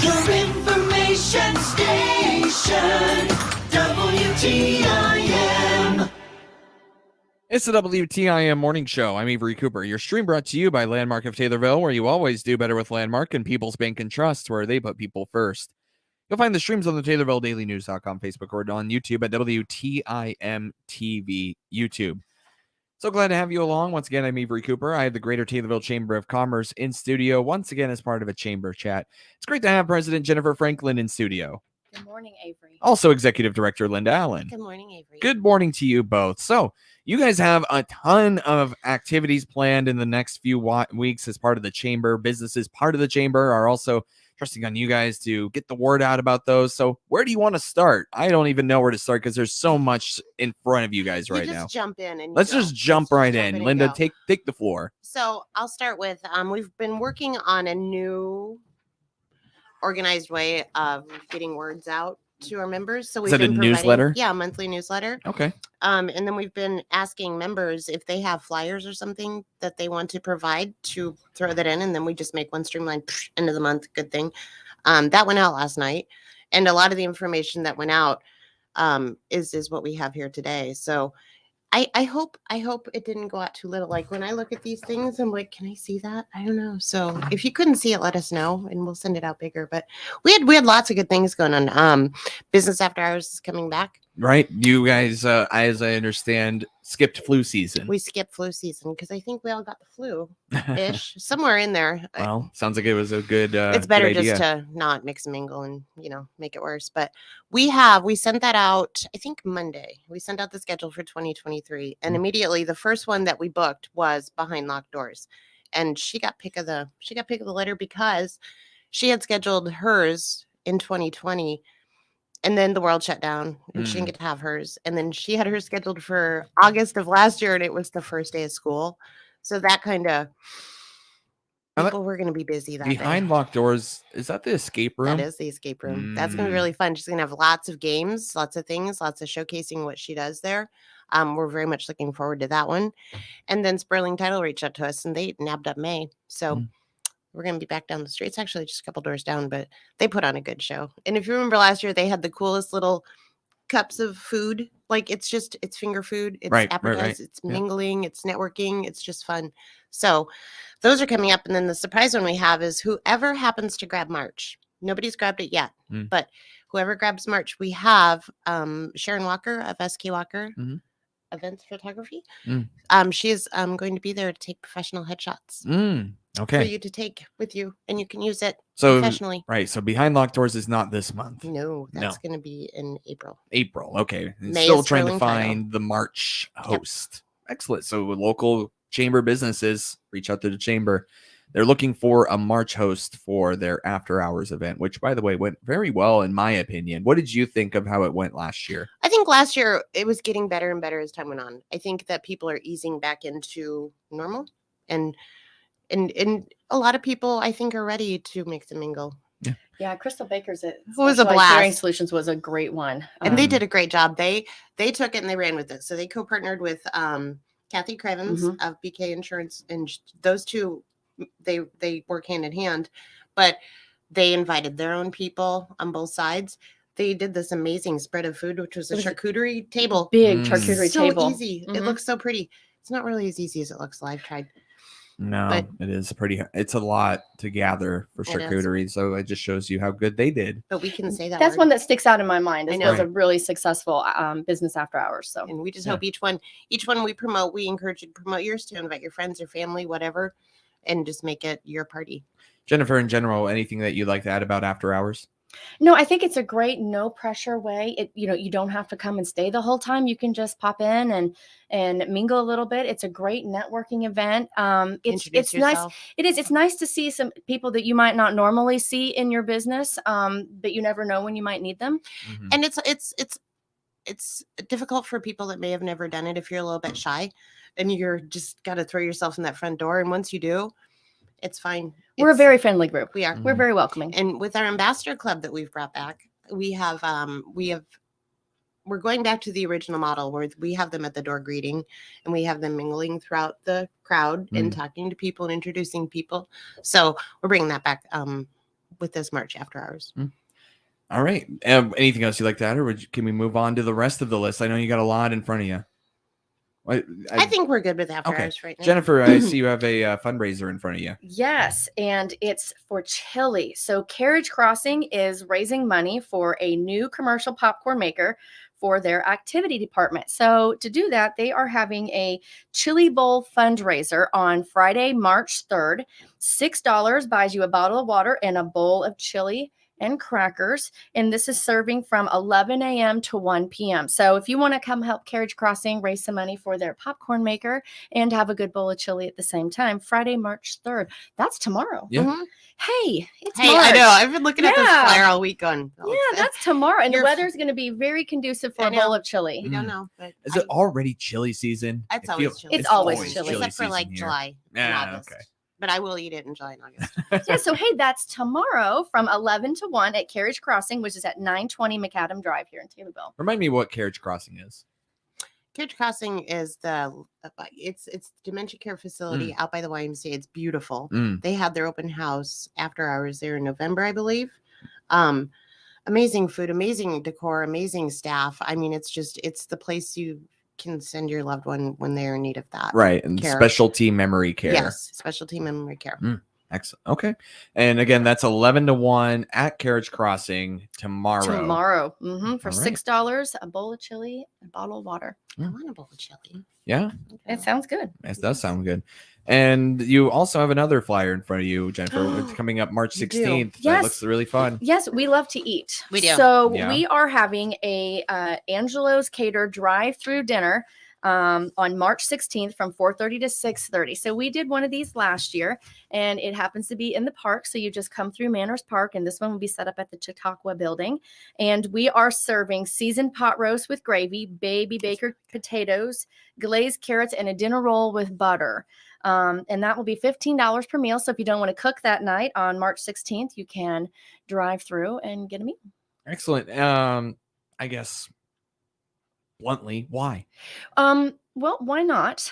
Your information station, WTIM. It's the WTIM Morning Show. I'm Avery Cooper. Your stream brought to you by Landmark of Taylorville, where you always do better with Landmark and People's Bank and Trust, where they put people first. You'll find the streams on the TaylorvilleDailyNews.com Facebook or on YouTube at WTIM TV YouTube. So glad to have you along. Once again, I'm Avery Cooper. I have the Greater Taylorville Chamber of Commerce in studio once again as part of a chamber chat. It's great to have President Jennifer Franklin in studio. Good morning, Avery. Also, Executive Director Linda Allen. Good morning, Avery. Good morning to you both. So, you guys have a ton of activities planned in the next few weeks as part of the chamber. Businesses part of the chamber are also trusting on you guys to get the word out about those. So, where do you want to start? I don't even know where to start because there's so much in front of you guys right now. Jump in and Let's just jump right in. Linda, go. take the floor. So I'll start with we've been working on a new organized way of getting words out to our members. So Is we've that a been providing- newsletter? Yeah, monthly newsletter. Okay. And then we've been asking members if they have flyers or something that they want to provide to throw that in, and then we just make one streamline end of the month. Good thing. That went out last night, and a lot of the information that went out is what we have here today. So I hope it didn't go out too little. Like when I look at these things, I'm like, can I see that? I don't know. So if you couldn't see it, let us know and we'll send it out bigger. But we had lots of good things going on. Business After Hours is coming back. Right. You guys, as I understand, skipped flu season. We skipped flu season because I think we all got the flu-ish somewhere in there. Well, sounds like it was a good It's better good idea. just to not mix and mingle and, make it worse. But we sent that out, I think Monday. We sent out the schedule for 2023. And immediately the first one that we booked was Behind Locked Doors. And she got pick of the litter because she had scheduled hers in 2020. And then the world shut down and she didn't get to have hers. And then she had hers scheduled for August of last year, and it was the first day of school. So that kind of people were going to be busy that Behind day. Locked Doors, is that the escape room? That is the escape room. That's going to be really fun. She's going to have lots of games, lots of things, lots of showcasing what she does there. We're very much looking forward to that one. And then Sperling Title reached out to us and they nabbed up May. So we're going to be back down the street. It's actually just a couple doors down, but they put on a good show. And if you remember last year, they had the coolest little cups of food. Like it's finger food. It's appetized. It's mingling. It's networking. It's just fun. So those are coming up. And then the surprise one we have is whoever happens to grab March. Nobody's grabbed it yet, but whoever grabs March, we have Sharon Walker of SK Walker Events Photography. She is going to be there to take professional headshots. Okay. For you to take with you, and you can use it So professionally. Right. So Behind Locked Doors is not this month. No, that's going to be in April. Okay. May Still is trying to Sperling find Title. the March host. Excellent. So local chamber businesses, reach out to the chamber. They're looking for a March host for their after hours event, which, by the way, went very well, in my opinion. What did you think of how it went last year? I think last year it was getting better and better as time went on. I think that people are easing back into normal, and a lot of people, I think, are ready to mix and mingle. Yeah, Crystal Baker's it was a Specialized Hearing blast. Solutions was a great one. And they did a great job. They took it and they ran with it. So they co-partnered with Kathy Crevens of BK Insurance, and those two, they work hand in hand, but they invited their own people on both sides. They did this amazing spread of food, which was a charcuterie table. Big charcuterie table. So easy. It looks so pretty. It's not really as easy as it looks. I've tried. No, But it's a lot to gather for charcuterie. So it just shows you how good they did. But we can say that. That's one that sticks out in my mind. I It know. was a really successful business after hours. So, And we just hope each one we promote, we encourage you to promote yours too. Invite your friends or family, whatever, and just make it your party. Jennifer, in general, anything that you'd like to add about after hours? no, I think it's a great no pressure way. You don't have to come and stay the whole time. You can just pop in and mingle a little bit. It's a great networking event. It's nice. It is. It's nice to see some people that you might not normally see in your business, but you never know when you might need them. And it's difficult for people that may have never done it if you're a little bit shy and you're just got to throw yourself in that front door. And once you do, it's fine. We're a very friendly group. We are. We're very welcoming. And with our ambassador club that we've brought back, we're going back to the original model where we have them at the door greeting and we have them mingling throughout the crowd and talking to people and introducing people. So we're bringing that back with this March after hours. All right. Anything else you'd like to add, or can we move on to the rest of the list? I know you got a lot in front of you. I think we're good with after okay. hours right now. Jennifer, I see you have a fundraiser in front of you. Yes, and it's for chili. So Carriage Crossing is raising money for a new commercial popcorn maker for their activity department. So to do that, they are having a chili bowl fundraiser on Friday, March 3rd. $6 buys you a bottle of water and a bowl of chili and crackers. And this is serving from 11 a.m. to 1 p.m. So if you want to come help Carriage Crossing raise some money for their popcorn maker and have a good bowl of chili at the same time, Friday, March 3rd. That's tomorrow. Yeah. Mhm. Hey, it's Hey, March. I know. I've been looking at this Yeah. flyer all week going, Yeah, that's tomorrow. And the You're- weather's going to be very conducive for I a bowl know. of chili. we don't know, but Is it already chili season? It's It always feels- chili. It's always chili. Except for like season here. July and Yeah, August. okay. But I will eat it in July and August. Yeah, so hey, that's tomorrow from 11 to 1 at Carriage Crossing, which is at 920 McAdam Drive here in Taylorville. Remind me what Carriage Crossing is. Carriage Crossing is it's dementia care facility out by the YMCA. It's beautiful. They had their open house after hours there in November, I believe. Amazing food, amazing decor, amazing staff. I mean, it's the place you can send your loved one when they're in need of that. Right. And care. specialty memory care. Yes, specialty memory care. Excellent. Okay. And again, that's 11 to 1 at Carriage Crossing tomorrow. Tomorrow. For All right. $6, a bowl of chili, a bottle of water. I want a bowl of chili. Yeah. It sounds good. That does sound good. And you also have another flyer in front of you, Jennifer. It's coming up March You do. 16th. That Yes. looks really fun. Yes, we love to eat. We do. So Yeah. we are having a Angelo's Cater drive-through dinner on March 16th from 4:30 to 6:30. So we did one of these last year, and it happens to be in the park. So you just come through Manners Park, and this one will be set up at the Chautauqua building. And we are serving seasoned pot roast with gravy, baby baker potatoes, glazed carrots, and a dinner roll with butter. And that will be $15 per meal. So if you don't want to cook that night on March 16th, you can drive through and get a meal. Excellent. I guess bluntly, why? Well, why not?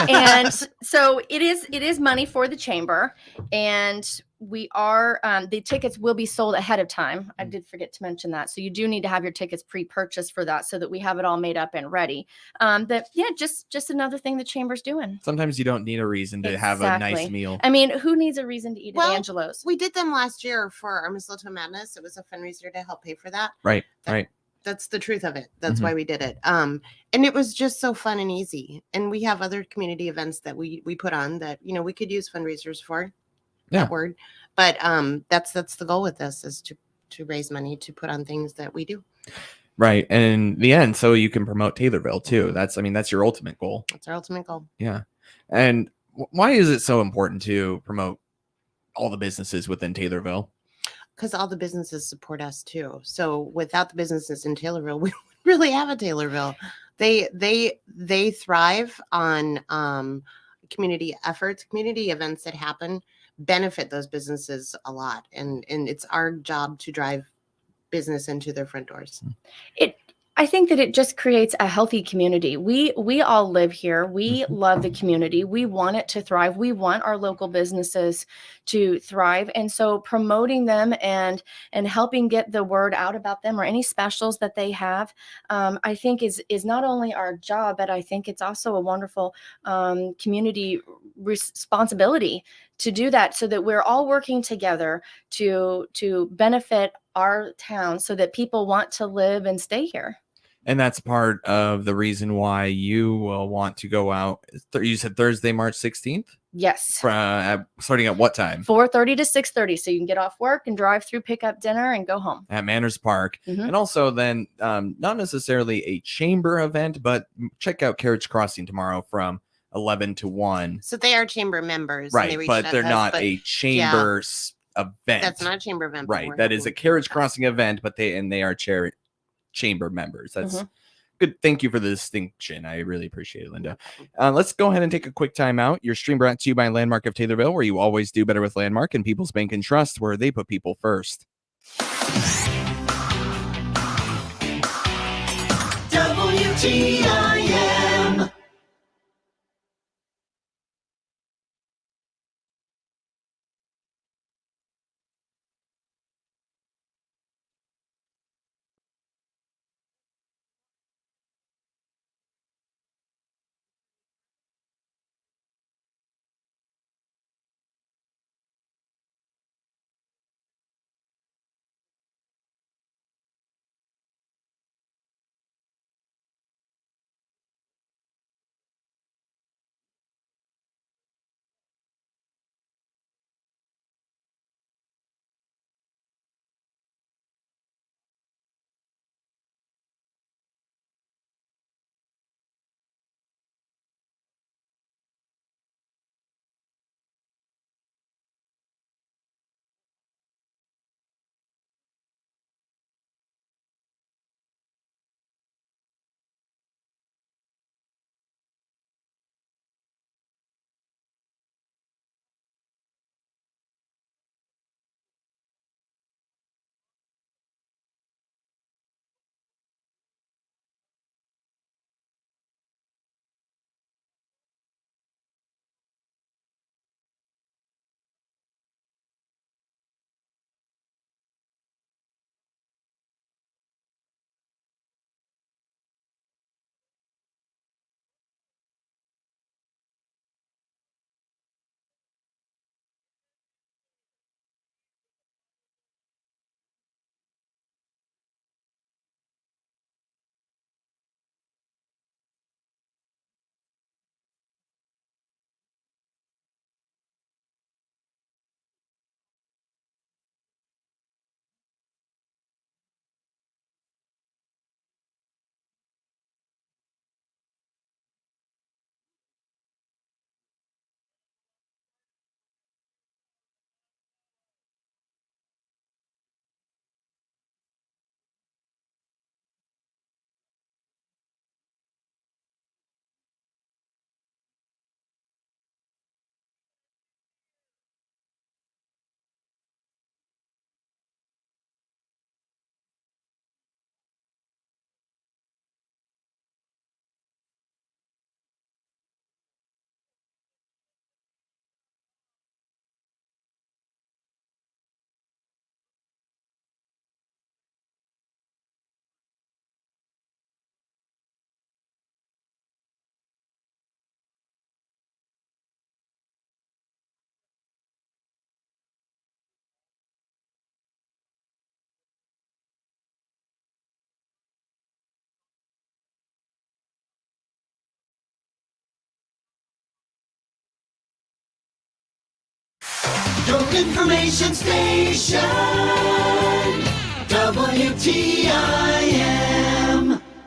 And so it is money for the chamber, and we are the tickets will be sold ahead of time. I did forget to mention that. So you do need to have your tickets pre-purchased for that so that we have it all made up and ready. But yeah, just another thing the chamber's doing. Sometimes you don't need a reason to have a nice Exactly. meal. I mean, who needs a reason to eat Well, at Angelo's? We did them last year for our Mistletoe Madness. It was a fundraiser to help pay for that. Right. That- Right. That's the truth of it. That's Mhm. why we did it. And it was just so fun and easy. And we have other community events that we put on that, we could use fundraisers for. Yeah. That word. But that's the goal with this is to raise money to put on things that we do. Right. And in the end, so you can promote Taylorville too. That's your ultimate goal. That's our ultimate goal. Yeah. And why is it so important to promote all the businesses within Taylorville? Because all the businesses support us too. So without the businesses in Taylorville, we wouldn't really have a Taylorville. They thrive on community efforts, community events that happen benefit those businesses a lot. And it's our job to drive business into their front doors. I think that it just creates a healthy community. We all live here. We love the community. We want it to thrive. We want our local businesses to thrive. And so promoting them and helping get the word out about them or any specials that they have, I think is not only our job, but I think it's also a wonderful community responsibility to do that so that we're all working together to benefit our town so that people want to live and stay here. And that's part of the reason why you will want to go out. You said Thursday, March 16th? Yes. Starting at what time? 4:30 to 6:30. So you can get off work and drive through, pick up dinner, and go home. At Manners Park. Mhm. And also then, not necessarily a chamber event, but check out Carriage Crossing tomorrow from 11 to 1. So they are chamber members. and they Right. reached But out they're to us, not but a chamber event. That's not a chamber event. but Right. we're That is a helping. Carriage Crossing event, but they are chamber members. That's Mhm. good. Thank you for the distinction. I really appreciate it, Linda. Let's go ahead and take a quick time out. Your stream brought to you by Landmark of Taylorville, where you always do better with Landmark and People's Bank and Trust, where they put people first. WTIM. Your information station, WTIM.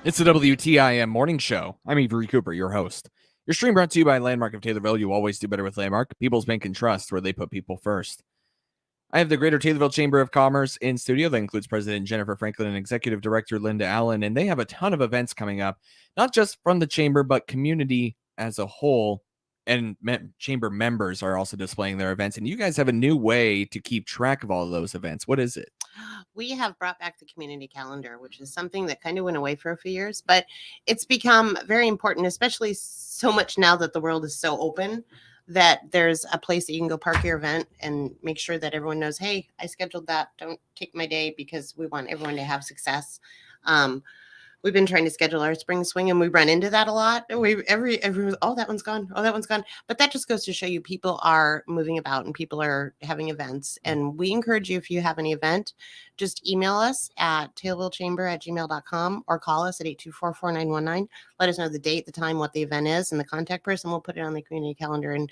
It's the WTIM Morning Show. I'm Avery Cooper, your host. Your stream brought to you by Landmark of Taylorville. You always do better with Landmark. People's Bank and Trust, where they put people first. I have the Greater Taylorville Chamber of Commerce in studio. That includes President Jennifer Franklin and Executive Director Linda Allen, and they have a ton of events coming up, not just from the chamber, but community as a whole. And chamber members are also displaying their events, and you guys have a new way to keep track of all of those events. What is it? We have brought back the community calendar, which is something that kind of went away for a few years, but it's become very important, especially so much now that the world is so open, that there's a place that you can go park your event and make sure that everyone knows, hey, I scheduled that. Don't take my day, because we want everyone to have success. We've been trying to schedule our spring swing, and we run into that a lot. Every oh, that one's gone. Oh, that one's gone. But that just goes to show you people are moving about and people are having events. And we encourage you, if you have any event, just email us at taylorvillechamber@gmail.com or call us at 824-4919. Let us know the date, the time, what the event is, and the contact person. We'll put it on the community calendar and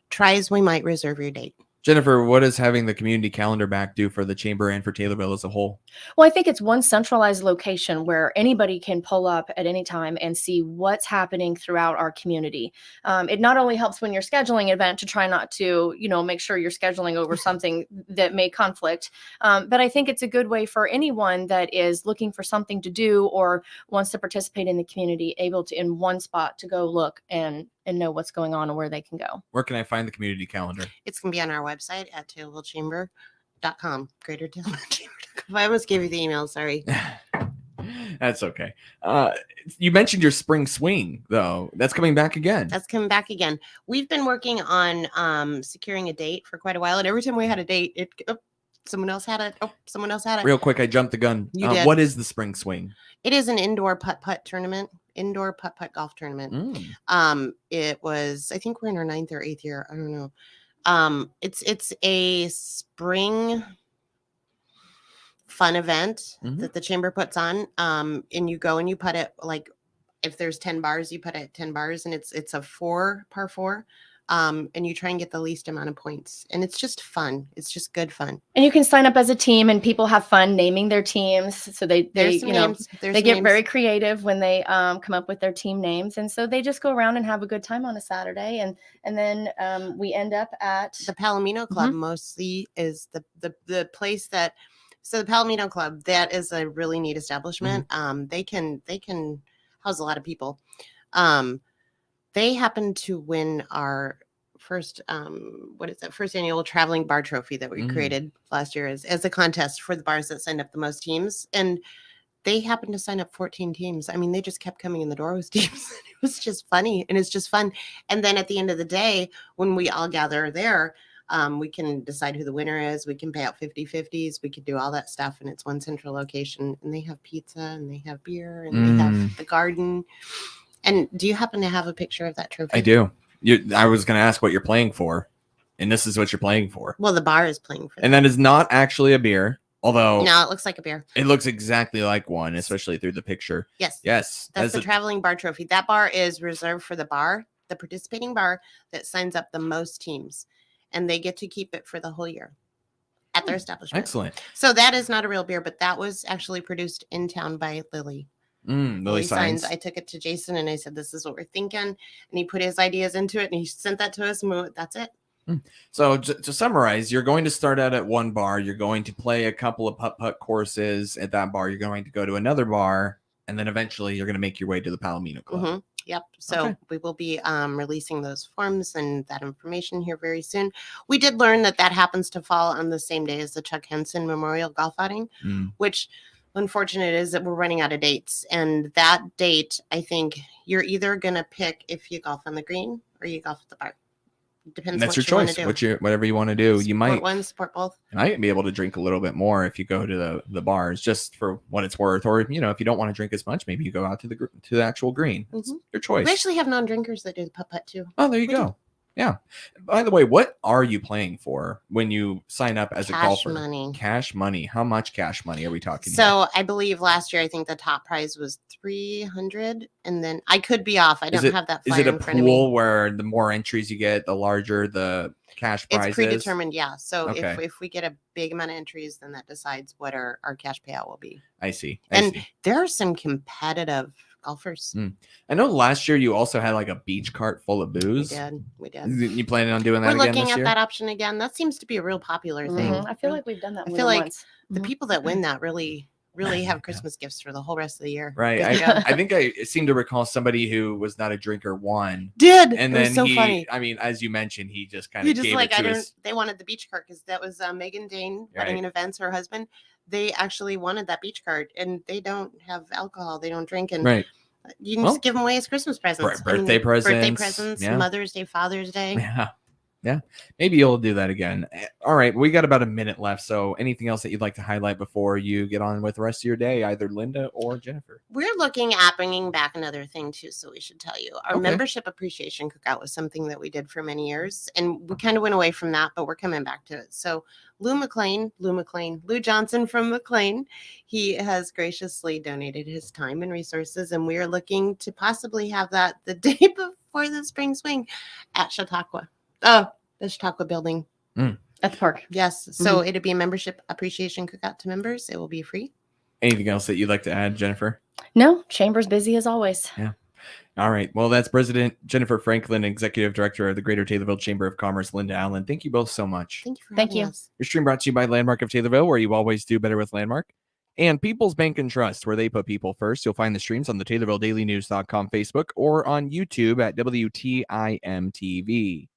try as we might reserve your date. Jennifer, what does having the community calendar back do for the chamber and for Taylorville as a whole? Well, I think it's one centralized location where anybody can pull up at any time and see what's happening throughout our community. It not only helps when you're scheduling an event to try not to, make sure you're scheduling over something that may conflict, but I think it's a good way for anyone that is looking for something to do or wants to participate in the community, able to in one spot to go look and know what's going on and where they can go. Where can I find the community calendar? It's going to be on our website at taylorvillechamber.com. Greater Taylorville.com. I almost gave you the email. Sorry. That's okay. You mentioned your spring swing, though. That's coming back again. That's coming back again. We've been working on securing a date for quite a while. And every time we had a date, someone else had it. Oh, someone else had it. Real quick, I jumped the gun. You did. What is the spring swing? It is an indoor putt-putt tournament. Indoor putt-putt golf tournament. It was, I think we're in our 9th or 8th year. I don't know. It's a spring fun event that the chamber puts on. And you go and you putt it, like if there's 10 bars, you put it at 10 bars, and it's a par 4. And you try and get the least amount of points, and it's just fun. It's just good fun. And you can sign up as a team, and people have fun naming their teams. So they get very creative when they come up with their team names, and so they just go around and have a good time on a Saturday, and then we end up at the Palomino Club. Mostly is the place that. So the Palomino Club, that is a really neat establishment. They can house a lot of people. They happened to win our first first annual traveling bar trophy that we created last year as a contest for the bars that signed up the most teams. And they happened to sign up 14 teams. I mean, they just kept coming in the door with teams. It was just funny, and it's just fun. And then at the end of the day, when we all gather there, we can decide who the winner is. We can pay out 50-50s. We can do all that stuff. And it's one central location, and they have pizza and they have beer and they have the garden. And do you happen to have a picture of that trophy? I do. I was going to ask what you're playing for, and this is what you're playing for. Well, the bar is playing for that. And that is not actually a beer, although... No, it looks like a beer. It looks exactly like one, especially through the picture. Yes. Yes. That's the traveling bar trophy. That bar is reserved for the participating bar that signs up the most teams, and they get to keep it for the whole year at their establishment. Excellent. So that is not a real beer, but that was actually produced in town by Lily. Lily Signs. I took it to Jason and I said, this is what we're thinking. And he put his ideas into it and he sent that to us, and that's it. So to summarize, you're going to start out at one bar. You're going to play a couple of putt-putt courses at that bar. You're going to go to another bar, and then eventually you're going to make your way to the Palomino Club. Yep. So we will be releasing those forms and that information here very soon. We did learn that happens to fall on the same day as the Chuck Henson Memorial Golf Outing, which... unfortunate is that we're running out of dates, and that date, I think you're either going to pick if you golf on the green or you golf at the bar. Depends. That's your choice. Whatever you want to do. You might support both. And I might be able to drink a little bit more if you go to the bars, just for what it's worth. Or if you don't want to drink as much, maybe you go out to the actual green. It's your choice. We actually have non-drinkers that do the putt-putt too. Oh, there you go. Yeah. By the way, what are you playing for when you sign up as a golfer? Money. Cash money. How much cash money are we talking? So I believe last year, I think the top prize was 300, and then I could be off. I don't have that flyer in front of me. Is it a pool where the more entries you get, the larger the cash prize It's predetermined, yeah. So okay. if we get a big amount of entries, then that decides what our cash payout will be. I see. There are some competitive golfers. I know last year you also had like a beach cart full of booze. We did. You planning on doing that again We're this looking at year? that option again. That seems to be a real popular thing. I feel like we've done that. I feel like once. the people that win that really have Christmas gifts for the whole rest of the year. Right. I think I seem to recall somebody who was not a drinker won. And then so funny. I mean, as you mentioned, he just kind of gave like, it to us. They wanted the beach cart because that was Megan Dane Wedding and Events, her husband. They actually wanted that beach cart, and they don't have alcohol. They don't drink. And you can just give them away as Christmas presents. Birthday presents, Mother's Day, Father's Day. Yeah. Maybe you'll do that again. All right. We got about a minute left. So anything else that you'd like to highlight before you get on with the rest of your day, either Linda or Jennifer? We're looking at bringing back another thing too. So we should tell you our membership appreciation cookout was something that we did for many years, and we kind of went away from that, but we're coming back to it. So Lou Johnson from McLean, he has graciously donated his time and resources, and we are looking to possibly have that the day before the spring swing at Chautauqua. Oh, the Chautauqua building. At the park. Yes. So it'd be a membership appreciation cookout to members. It will be free. Anything else that you'd like to add, Jennifer? No, Chamber's busy as always. Yeah. All right. Well, that's President Jennifer Franklin, Executive Director of the Greater Taylorville Chamber of Commerce, Linda Allen. Thank you both so much. Thank you for having us. Your stream brought to you by Landmark of Taylorville, where you always do better with Landmark. And People's Bank and Trust, where they put people first. You'll find the streams on the TaylorvilleDailyNews.com Facebook or on YouTube at WTIM TV.